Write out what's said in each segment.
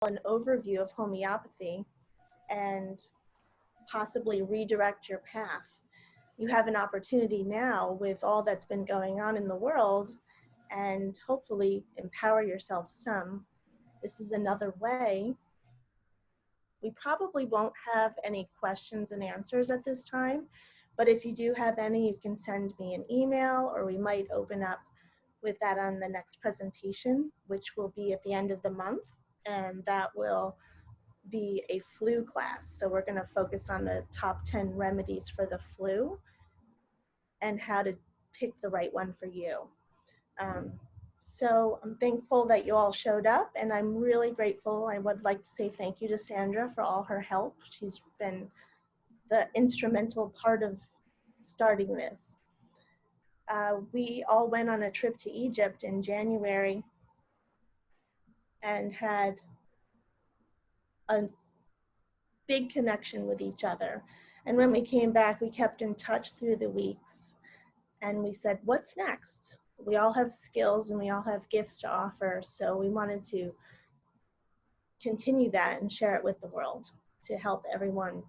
an overview of homeopathy and possibly redirect your path. You have an opportunity now with all that's been going on in the world, and hopefully empower yourself some. This is another way. We probably won't have any questions and answers at this time, but if you do have any, you can send me an email, or we might open up with that on the next presentation, which will be at the end of the month, and that will be a flu class. So we're going to focus on the top 10 remedies for the flu and how to pick the right one for you. So I'm thankful that you all showed up, and I'm really grateful. I would like to say thank you to Sandra for all her help. She's been the instrumental part of starting this. We all went on a trip to Egypt in January and had a big connection with each other. And when we came back, we kept in touch through the weeks, and we said, what's next? We all have skills and we all have gifts to offer, so we wanted to continue that and share it with the world to help everyone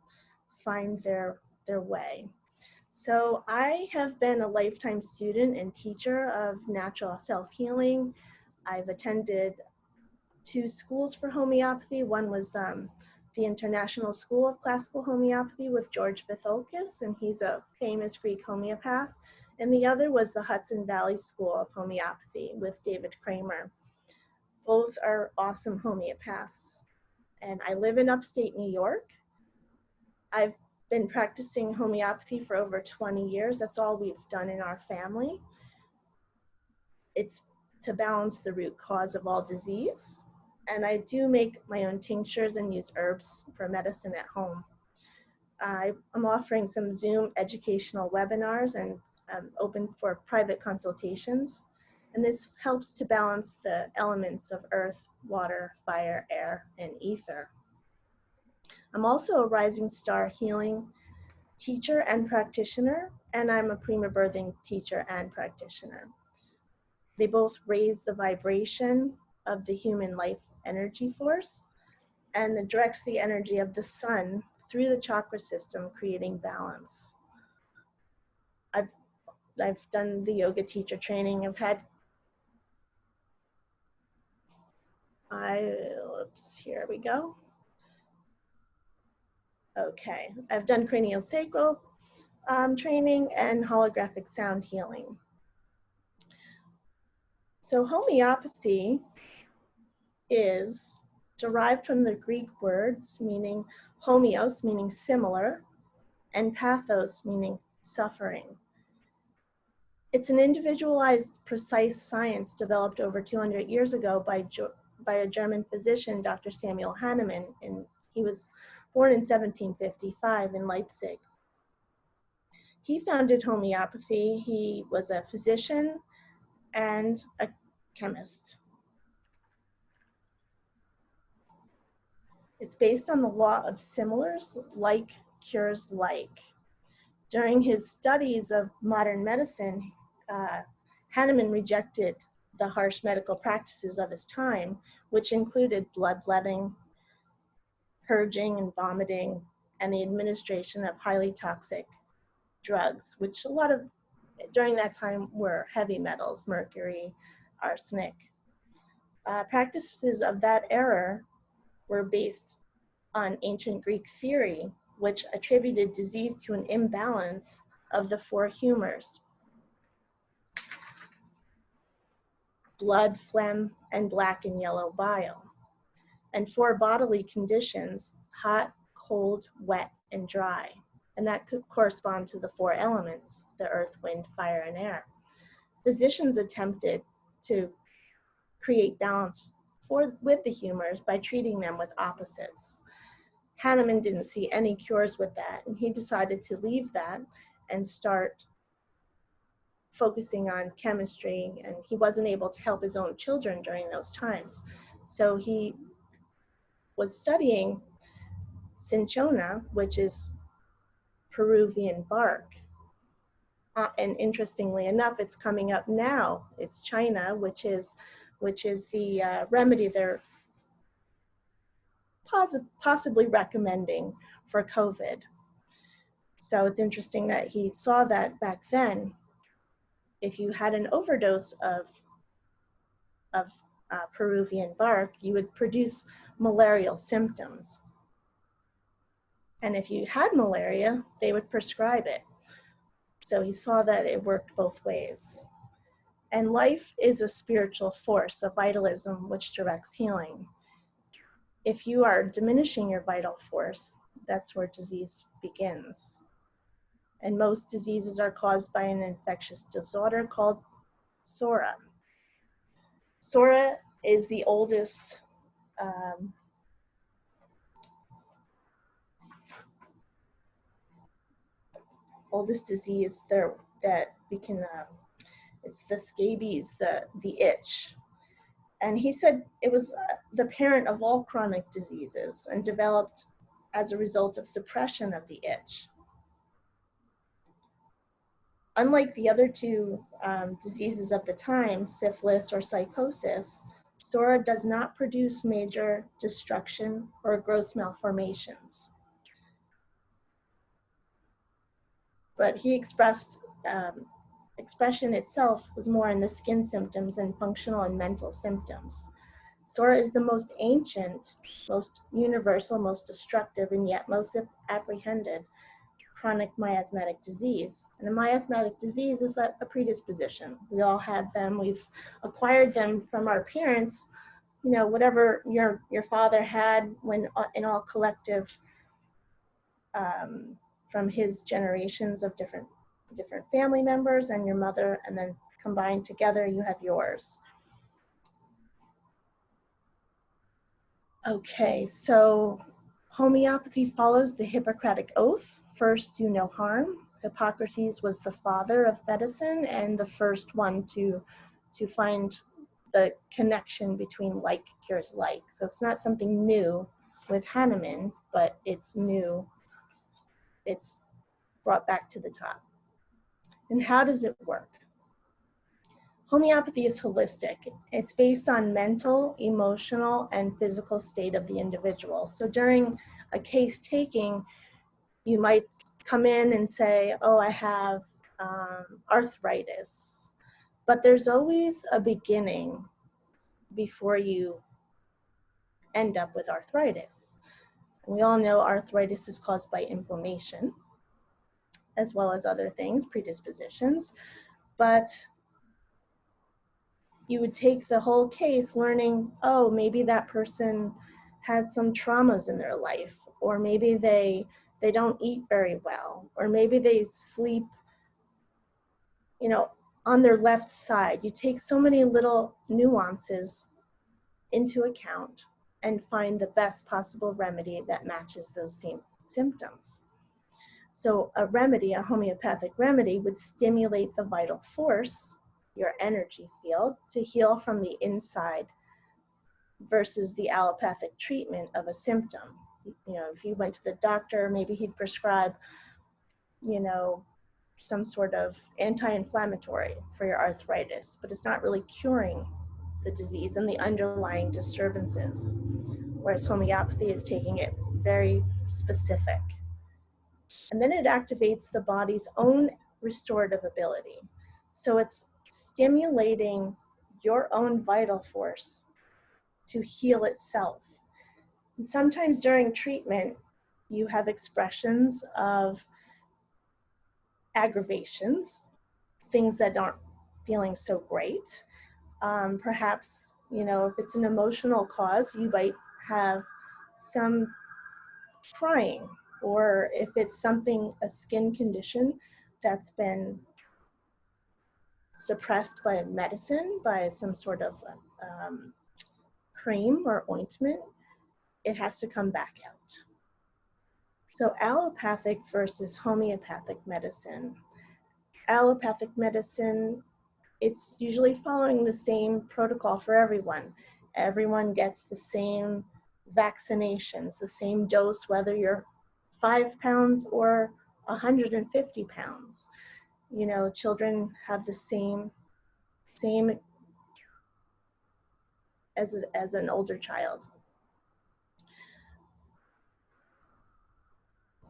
find their way. So I have been a lifetime student and teacher of natural self-healing. I've attended 2 schools for homeopathy. One was the International School of Classical Homeopathy with George Vithoulkas, and he's a famous Greek homeopath. And the other was the Hudson Valley School of Homeopathy with David Kramer. Both are awesome homeopaths. And I live in upstate New York. I've been practicing homeopathy for over 20 years. That's all we've done in our family. It's to balance the root cause of all disease. And I do make my own tinctures and use herbs for medicine at home. I'm offering some Zoom educational webinars and open for private consultations. And this helps to balance the elements of earth, water, fire, air, and ether. I'm also a Rising Star Healing teacher and practitioner, and I'm a Prima Birthing teacher and practitioner. They both raise the vibration of the human life energy force, and it directs the energy of the sun through the chakra system, creating balance. I've done the yoga teacher training. Here we go. Okay, I've done craniosacral training and holographic sound healing. So homeopathy is derived from the Greek words meaning homeos, meaning similar, and pathos, meaning suffering. It's an individualized, precise science developed over 200 years ago by a German physician, Dr. Samuel Hahnemann, and he was born in 1755 in Leipzig. He founded homeopathy. He was a physician and a chemist. It's based on the law of similars, like cures like. During his studies of modern medicine, Hahnemann rejected the harsh medical practices of his time, which included bloodletting, purging and vomiting, and the administration of highly toxic drugs, which during that time were heavy metals, mercury, arsenic. Practices of that era were based on ancient Greek theory, which attributed disease to an imbalance of the 4 humors: blood, phlegm, and black and yellow bile, and 4 bodily conditions: hot, cold, wet, and dry. And that could correspond to the 4 elements: the earth, wind, fire, and air. Physicians attempted to create balance with the humors by treating them with opposites. Hahnemann didn't see any cures with that, and he decided to leave that and start focusing on chemistry, and he wasn't able to help his own children during those times. So he was studying cinchona, which is Peruvian bark. And interestingly enough, it's coming up now. It's China, which is the remedy they're possibly recommending for COVID. So it's interesting that he saw that back then. If you had an overdose of Peruvian bark, you would produce malarial symptoms. And if you had malaria, they would prescribe it. So he saw that it worked both ways. And life is a spiritual force, a vitalism which directs healing. If you are diminishing your vital force, that's where disease begins. And most diseases are caused by an infectious disorder called SORA. SORA is the oldest disease there that we can, it's the scabies, the itch. And he said it was the parent of all chronic diseases and developed as a result of suppression of the itch. Unlike the other two diseases of the time, syphilis or psychosis, SORA does not produce major destruction or gross malformations. But he expression itself was more in the skin symptoms and functional and mental symptoms. SORA is the most ancient, most universal, most destructive, and yet most apprehended chronic miasmatic disease. And a miasmatic disease is a predisposition. We all have them. We've acquired them from our parents. You know, whatever your father had when in all collective from his generations of different family members, and your mother, and then combined together, you have yours. Okay, so homeopathy follows the Hippocratic Oath. First, do no harm. Hippocrates was the father of medicine and the first one to find the connection between like cures like. So it's not something new with Hahnemann, but it's new. It's brought back to the top. And how does it work? Homeopathy is holistic. It's based on mental, emotional, and physical state of the individual. So during a case taking, you might come in and say, oh, I have arthritis. But there's always a beginning before you end up with arthritis. And we all know arthritis is caused by inflammation, as well as other things, predispositions. But you would take the whole case learning, oh, maybe that person had some traumas in their life, or maybe they don't eat very well, or maybe they sleep, you know, on their left side. You take so many little nuances into account and find the best possible remedy that matches those same symptoms. So a remedy, a homeopathic remedy, would stimulate the vital force, your energy field, to heal from the inside versus the allopathic treatment of a symptom. You know, if you went to the doctor, maybe he'd prescribe, you know, some sort of anti-inflammatory for your arthritis, but it's not really curing the disease and the underlying disturbances. Whereas homeopathy is taking it very specific. And then it activates the body's own restorative ability. So it's stimulating your own vital force to heal itself. And sometimes during treatment, you have expressions of aggravations, things that aren't feeling so great. Perhaps, you know, if it's an emotional cause, you might have some crying, or if it's something, a skin condition that's been suppressed by medicine, by some sort of cream or ointment, it has to come back out. So allopathic versus homeopathic medicine. Allopathic medicine, it's usually following the same protocol for everyone. Everyone gets the same vaccinations, the same dose, whether you're 5 pounds or 150 pounds. You know, children have the same as an older child.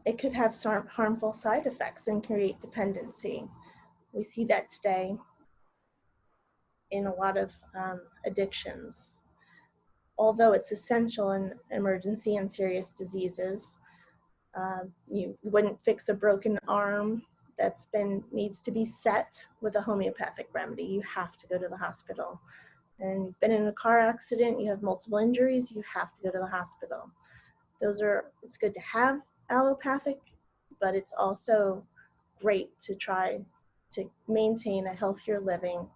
it could have some harmful side effects and create dependency. We see that today in a lot of addictions. Although it's essential in emergency and serious diseases, you wouldn't fix a broken arm needs to be set with a homeopathic remedy. You have to go to the hospital. And you've been in a car accident, you have multiple injuries, you have to go to the hospital. It's good to have allopathic, but it's also great to try to maintain a healthier living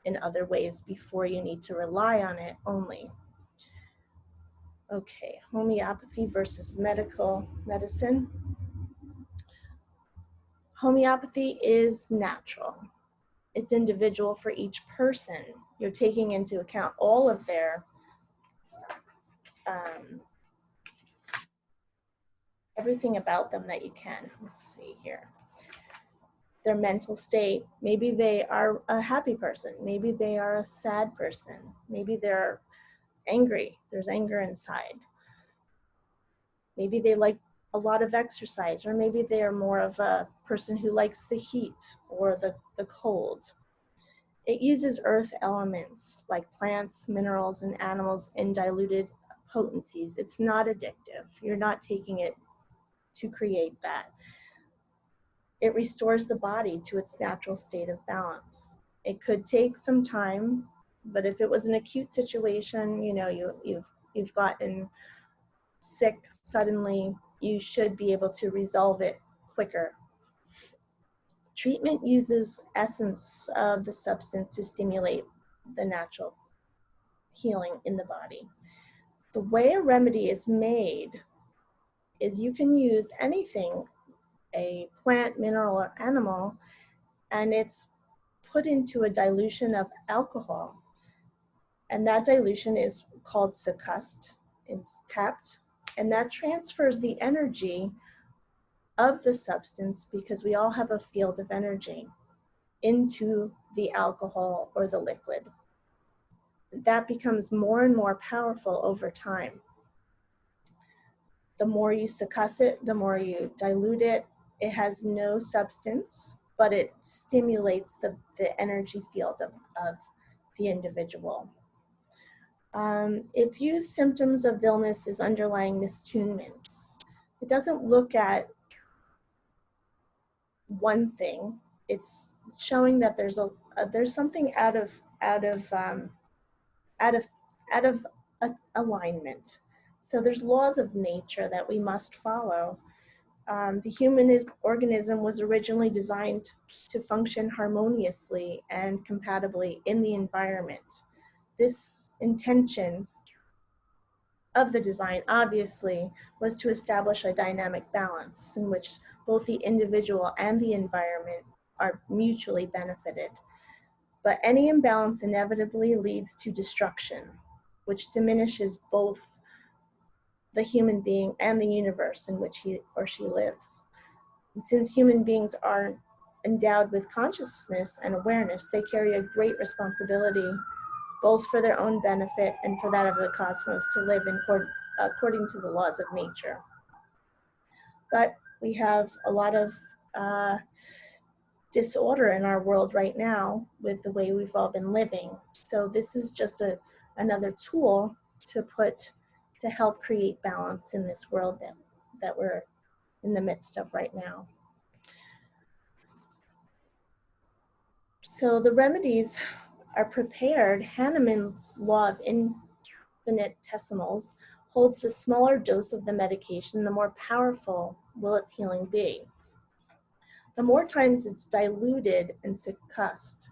in other ways before you need to rely on it only. Okay, homeopathy versus medical medicine. Homeopathy is natural. It's individual for each person. You're taking into account all of their everything about them that you can. Let's see here. Their mental state. Maybe they are a happy person. Maybe they are a sad person. Maybe they're angry. There's anger inside. Maybe they like a lot of exercise, or maybe they are more of a person who likes the heat or the cold. It uses earth elements like plants, minerals, and animals in diluted potencies. It's not addictive. You're not taking it to create that. It restores the body to its natural state of balance. It could take some time, but if it was an acute situation, you've gotten sick suddenly, you should be able to resolve it quicker. Treatment uses essence of the substance to stimulate the natural healing in the body. The way a remedy is made is you can use anything, a plant, mineral, or animal, and it's put into a dilution of alcohol. And that dilution is called succussed. It's tapped, and that transfers the energy of the substance, because we all have a field of energy, into the alcohol or the liquid. That becomes more and more powerful over time. The more you succuss it, the more you dilute it. It has no substance, but it stimulates the energy field of the individual. It views symptoms of illness as underlying mistunements. It doesn't look at one thing. It's showing that there's something out of alignment. So there's laws of nature that we must follow. The human organism was originally designed to function harmoniously and compatibly in the environment. This intention of the design, obviously, was to establish a dynamic balance in which both the individual and the environment are mutually benefited. But any imbalance inevitably leads to destruction, which diminishes both the human being and the universe in which he or she lives. And since human beings are endowed with consciousness and awareness, they carry a great responsibility both for their own benefit and for that of the cosmos to live according to the laws of nature. But we have a lot of disorder in our world right now with the way we've all been living. So this is just another tool to help create balance in this world that we're in the midst of right now. So the remedies are prepared. Hahnemann's law of infinitesimals holds the smaller dose of the medication, the more powerful will its healing be. The more times it's diluted and succussed,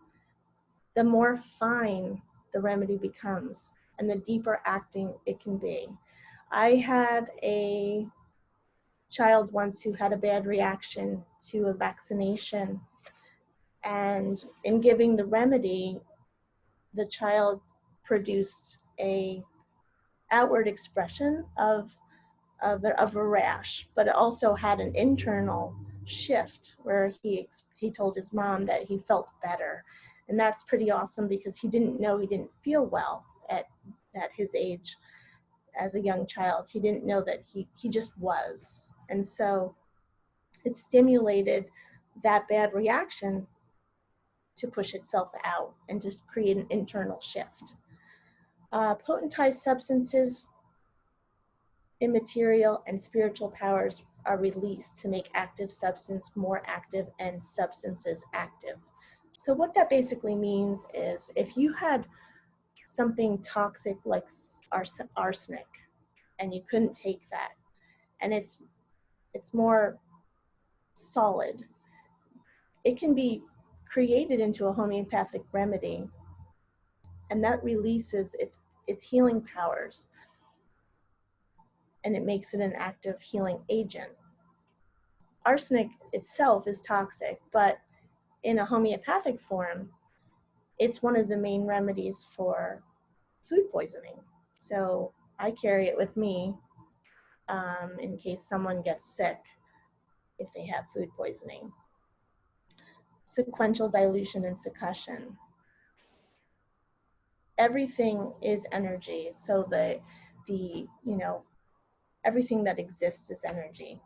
the more fine the remedy becomes and the deeper acting it can be. I had a child once who had a bad reaction to a vaccination, and in giving the remedy, the child produced a outward expression of a rash, but it also had an internal shift where he told his mom that he felt better. And that's pretty awesome, because he didn't know he didn't feel well at his age as a young child. He didn't know that he just was. And so it stimulated that bad reaction to push itself out and just create an internal shift. Potentized substances, immaterial and spiritual powers are released to make active substance more active and substances active. So what that basically means is if you had something toxic like arsenic and you couldn't take that, and it's more solid, it can be created into a homeopathic remedy, and that releases its healing powers, and it makes it an active healing agent. Arsenic itself is toxic, but in a homeopathic form, it's one of the main remedies for food poisoning. So I carry it with me in case someone gets sick if they have food poisoning. Sequential dilution and succussion. Everything is energy, so everything that exists is energy.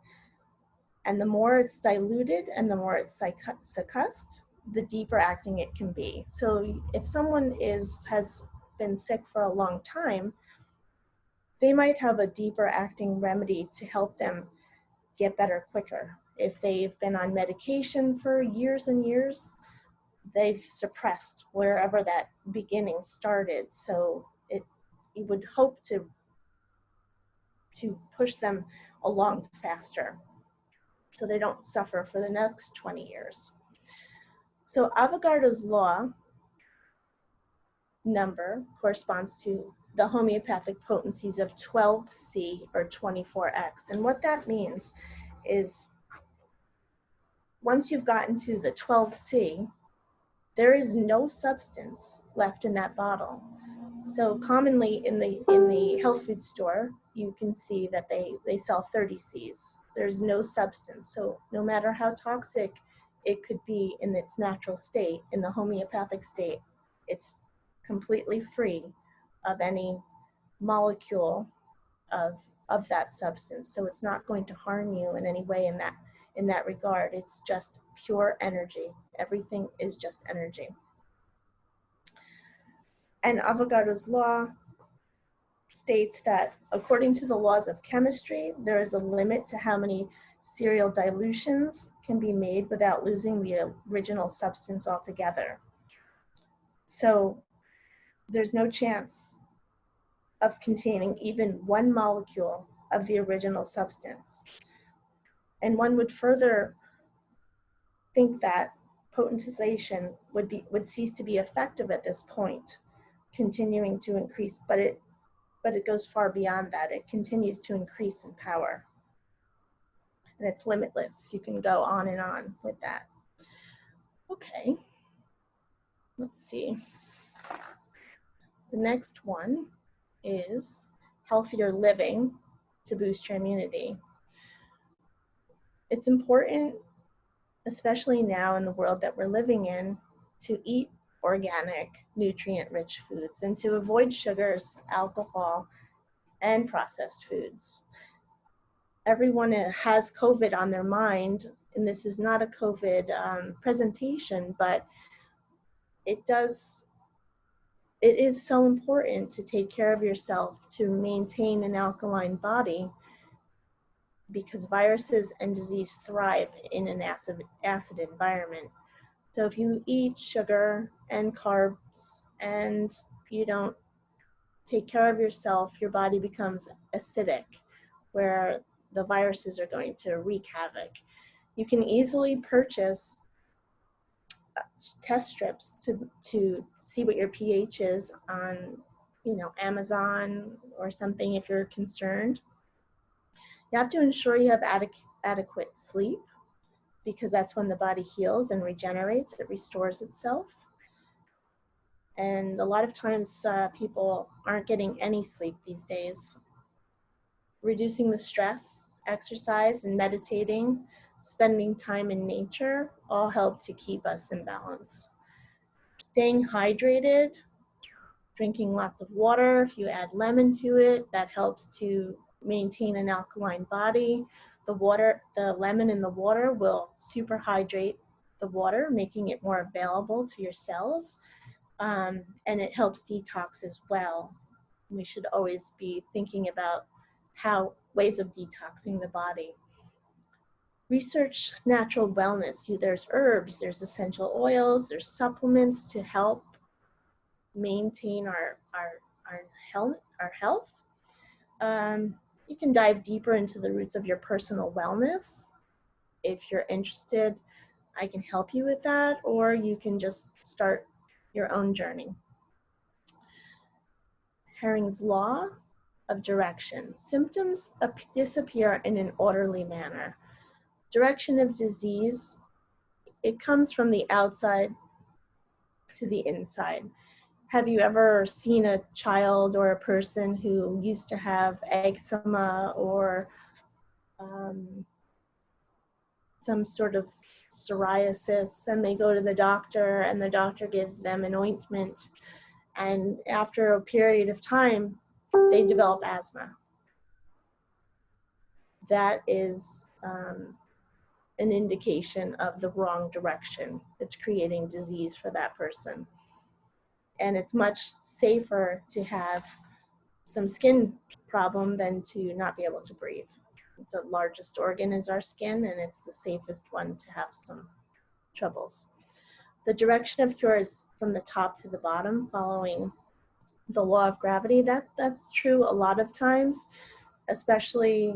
And the more it's diluted and the more it's succussed, the deeper acting it can be. So if someone has been sick for a long time, they might have a deeper acting remedy to help them get better quicker. If they've been on medication for years and years, they've suppressed wherever that beginning started. So you would hope to push them along faster so they don't suffer for the next 20 years. So Avogadro's law number corresponds to the homeopathic potencies of 12C or 24X. And what that means is once you've gotten to the 12C, there is no substance left in that bottle. So commonly in the health food store, you can see that they sell 30 Cs. There's no substance. So no matter how toxic it could be in its natural state, in the homeopathic state, it's completely free of any molecule of that substance. So it's not going to harm you in any way in that regard. It's just pure energy. Everything is just energy. And Avogadro's law states that according to the laws of chemistry, there is a limit to how many serial dilutions can be made without losing the original substance altogether. So there's no chance of containing even one molecule of the original substance. And one would further think that potentization would cease to be effective at this point, continuing to increase, but it goes far beyond that. It continues to increase in power. And it's limitless. You can go on and on with that. Okay, let's see. The next one is healthier living to boost your immunity. It's important, especially now in the world that we're living in, to eat organic, nutrient-rich foods and to avoid sugars, alcohol, and processed foods. Everyone has COVID on their mind, and this is not a COVID presentation, but it is so important to take care of yourself to maintain an alkaline body, because viruses and disease thrive in an acid environment. So if you eat sugar and carbs and you don't take care of yourself, your body becomes acidic, where the viruses are going to wreak havoc. You can easily purchase test strips to see what your pH is on, Amazon or something if you're concerned. You have to ensure you have adequate sleep, because that's when the body heals and regenerates, it restores itself. And a lot of times people aren't getting any sleep these days. Reducing the stress, exercise, and meditating, spending time in nature, all help to keep us in balance. Staying hydrated, drinking lots of water, if you add lemon to it, that helps to maintain an alkaline body. the lemon in the water will superhydrate the water, making it more available to your cells, and it helps detox as well. We should always be thinking about ways of detoxing the body. Research natural wellness. There's herbs, there's essential oils, there's supplements to help maintain our health. You can dive deeper into the roots of your personal wellness. If you're interested, I can help you with that, or you can just start your own journey. Herring's law of direction. Symptoms disappear in an orderly manner. Direction of disease, it comes from the outside to the inside. Have you ever seen a child or a person who used to have eczema or some sort of psoriasis, and they go to the doctor and the doctor gives them an ointment, and after a period of time, they develop asthma? That is an indication of the wrong direction. It's creating disease for that person. And it's much safer to have some skin problem than to not be able to breathe. It's the largest organ is our skin, and it's the safest one to have some troubles. The direction of cure is from the top to the bottom, following the law of gravity. That's true a lot of times, especially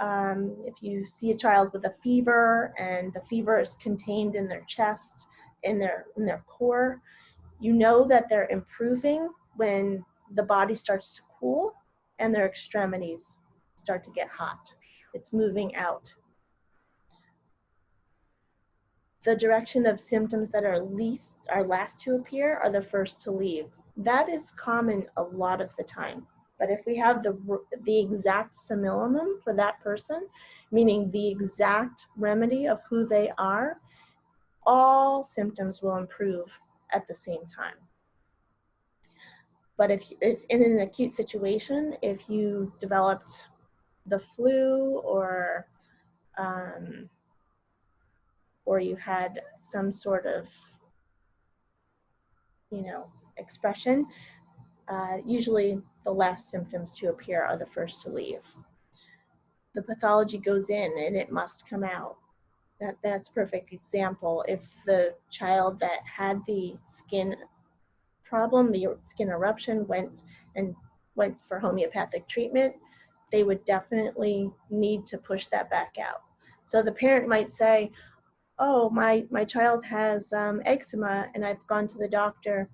if you see a child with a fever and the fever is contained in their chest, in their core, you know that they're improving when the body starts to cool and their extremities start to get hot. It's moving out. The direction of symptoms that are last to appear are the first to leave. That is common a lot of the time. But if we have the exact simillimum for that person, meaning the exact remedy of who they are, all symptoms will improve at the same time. But if in an acute situation, if you developed the flu or you had some sort of, expression, usually the last symptoms to appear are the first to leave. The pathology goes in and it must come out. That's a perfect example. If the child that had the skin problem, the skin eruption, went for homeopathic treatment, they would definitely need to push that back out. So the parent might say, oh, my child has eczema, and I've gone to the doctor.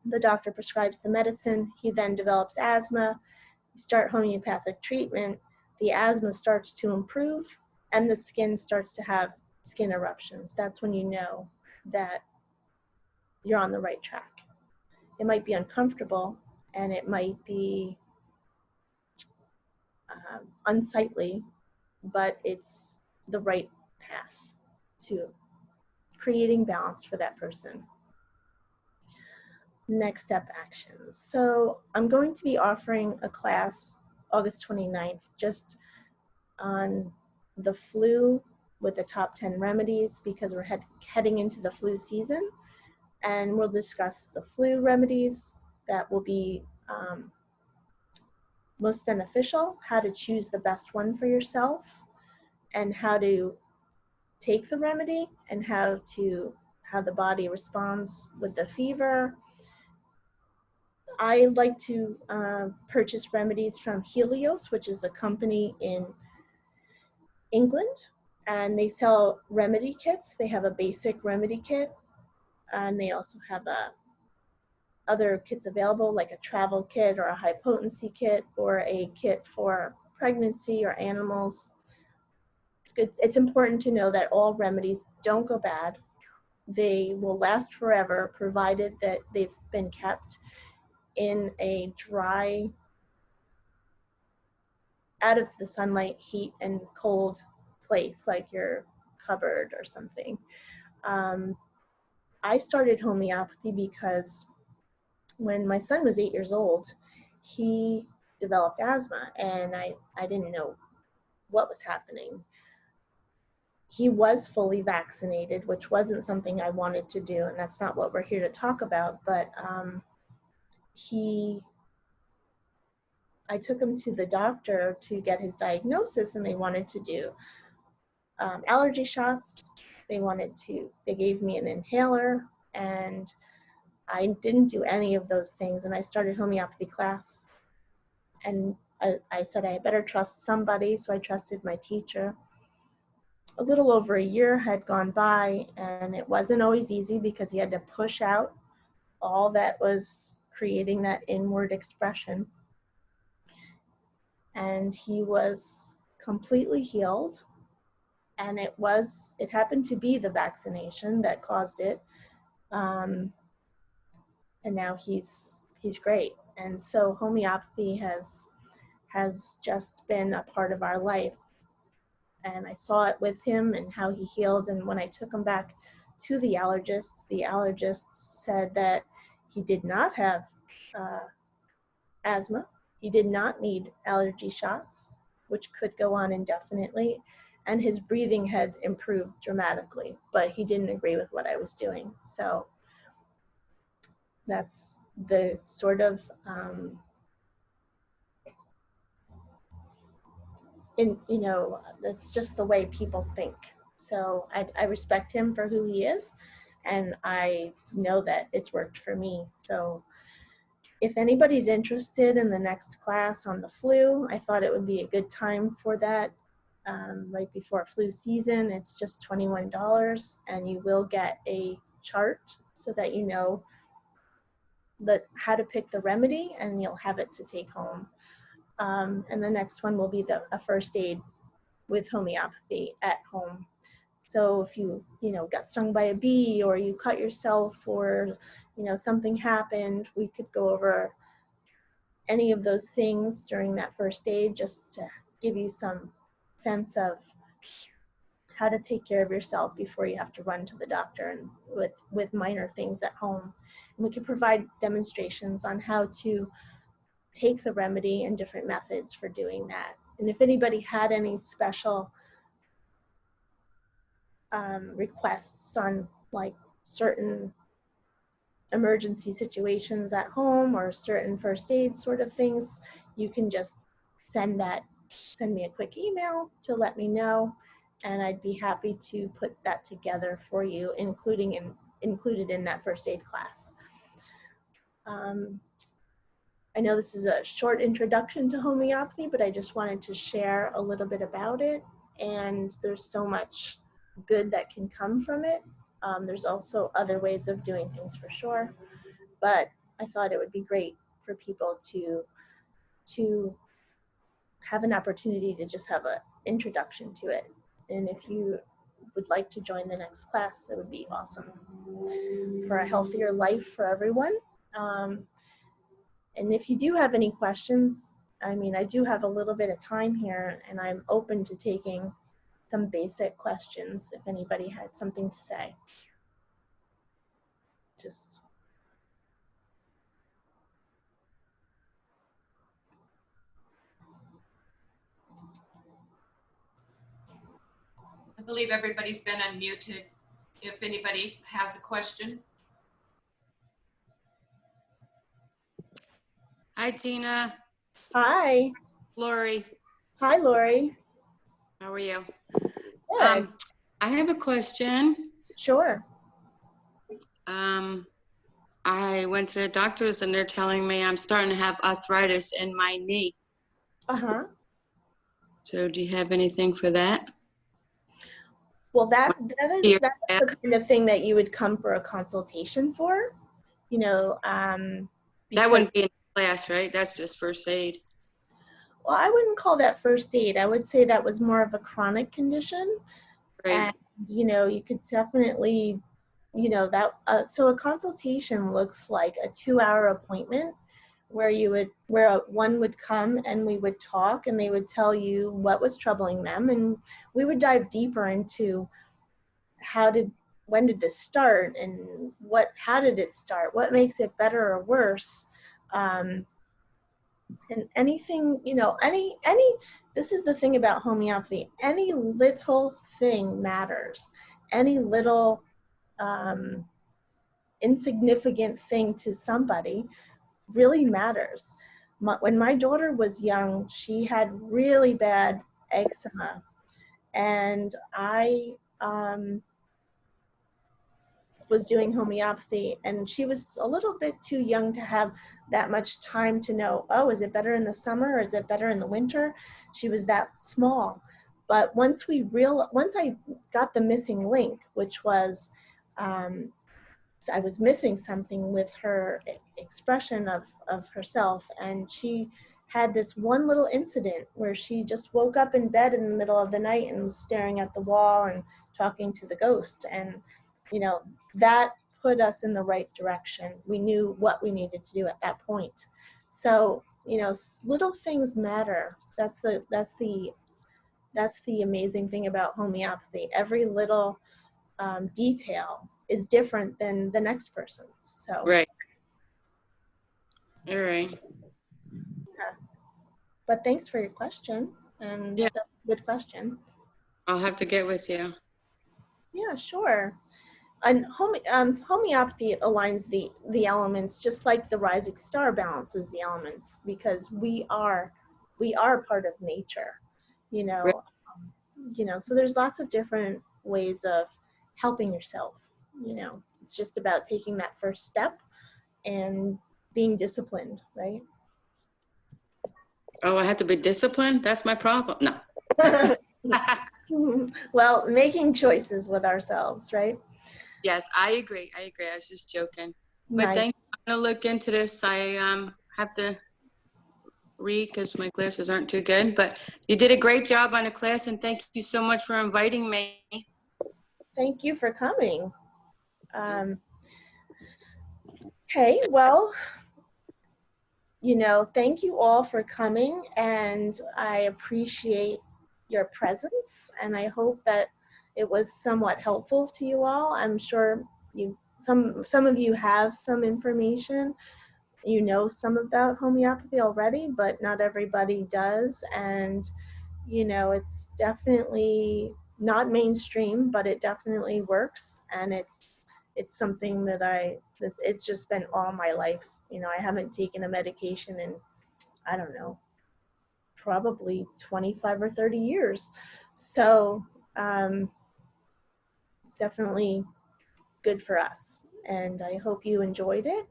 The doctor prescribes the medicine. He then develops asthma. You start homeopathic treatment. The asthma starts to improve, and the skin starts to have skin eruptions. That's when you know that you're on the right track. It might be uncomfortable, and it might be unsightly, but it's the right path to creating balance for that person. Next step actions. So I'm going to be offering a class August 29th just on the flu with the top 10 remedies, because we're heading into the flu season, and we'll discuss the flu remedies that will be most beneficial, how to choose the best one for yourself, and how to take the remedy, and how the body responds with the fever. I like to purchase remedies from Helios, which is a company in England, and they sell remedy kits. They have a basic remedy kit, and they also have other kits available, like a travel kit or a high potency kit or a kit for pregnancy or animals. It's good. It's important to know that all remedies don't go bad. They will last forever, provided that they've been kept in a dry, out of the sunlight, heat, and cold place, like your cupboard or something. I started homeopathy because when my son was 8 years old, he developed asthma, and I didn't know what was happening. He was fully vaccinated, which wasn't something I wanted to do, and that's not what we're here to talk about, but I took him to the doctor to get his diagnosis, and they wanted to do allergy shots. They gave me an inhaler, and I didn't do any of those things. And I started homeopathy class, and I said I better trust somebody, so I trusted my teacher. A little over a year had gone by, and it wasn't always easy because he had to push out all that was creating that inward expression. And he was completely healed. And it happened to be the vaccination that caused it. And now he's great. And so homeopathy has just been a part of our life. And I saw it with him and how he healed. And when I took him back to the allergist said that he did not have asthma. He did not need allergy shots, which could go on indefinitely. And his breathing had improved dramatically, but he didn't agree with what I was doing. So that's the sort of, that's just the way people think. So I respect him for who he is, and I know that it's worked for me. So if anybody's interested in the next class on the flu, I thought it would be a good time for that. Right before flu season, it's just $21, and you will get a chart so that you know how to pick the remedy, and you'll have it to take home. And the next one will be a first aid with homeopathy at home. So if you got stung by a bee, or you cut yourself, or something happened, we could go over any of those things during that first aid, just to give you some sense of how to take care of yourself before you have to run to the doctor, and with minor things at home. And we can provide demonstrations on how to take the remedy and different methods for doing that. And if anybody had any special requests on like certain emergency situations at home or certain first aid sort of things, you can just send me a quick email to let me know, and I'd be happy to put that together for you, included in that first aid class. I know this is a short introduction to homeopathy, but I just wanted to share a little bit about it, and there's so much good that can come from it. There's also other ways of doing things for sure, but I thought it would be great for people to have an opportunity to just have an introduction to it. And if you would like to join the next class, it would be awesome for a healthier life for everyone. And if you do have any questions, I do have a little bit of time here, and I'm open to taking some basic questions if anybody had something to say. I believe everybody's been unmuted. If anybody has a question. Hi, Tina. Hi. Lori. Hi, Lori. How are you? Good. I have a question. Sure. I went to the doctors and they're telling me I'm starting to have arthritis in my knee. Uh-huh. So do you have anything for that? Well, that's the kind of thing that you would come for a consultation for, That wouldn't be in class, right? That's just first aid. Well, I wouldn't call that first aid. I would say that was more of a chronic condition. Right. And, you could definitely, so a consultation looks like a 2-hour appointment where one would come and we would talk, and they would tell you what was troubling them, and we would dive deeper into when did this start, and how did it start, what makes it better or worse, And anything, this is the thing about homeopathy, any little thing matters. Any little insignificant thing to somebody really matters. When my daughter was young, she had really bad eczema, and I was doing homeopathy, and she was a little bit too young to have that much time to know, oh, is it better in the summer or is it better in the winter? She was that small. But once I got the missing link, which was I was missing something with her expression of herself, and she had this one little incident where she just woke up in bed in the middle of the night and was staring at the wall and talking to the ghost. And that put us in the right direction. We knew what we needed to do at that point. So little things matter. That's the amazing thing about homeopathy. Every little detail is different than the next person. So Right. All right. yeah. But thanks for your question, and Yeah. that's a good question. I'll have to get with you. Yeah, sure. And homeopathy aligns the elements just like the rising star balances the elements, because we are part of nature, you Right. know. So there's lots of different ways of helping yourself. It's just about taking that first step and being disciplined, right? Oh, I have to be disciplined? That's my problem. No. Well, making choices with ourselves, right? Yes, I agree. I agree. I was just joking. But Nice. thank you. I'm going to look into this. I have to read because my glasses aren't too good. But you did a great job on the class, and thank you so much for inviting me. Thank you for coming. Okay, well, thank you all for coming, and I appreciate your presence, and I hope that it was somewhat helpful to you all. I'm sure some of you have some information, some about homeopathy already, but not everybody does. And it's definitely not mainstream, but it definitely works, and it's something that it's just been all my life. I haven't taken a medication in, I don't know, probably 25 or 30 years. So it's definitely good for us, and I hope you enjoyed it.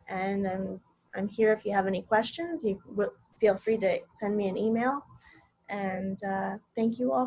And I'm here if you have any questions. You feel free to send me an email. And thank you all.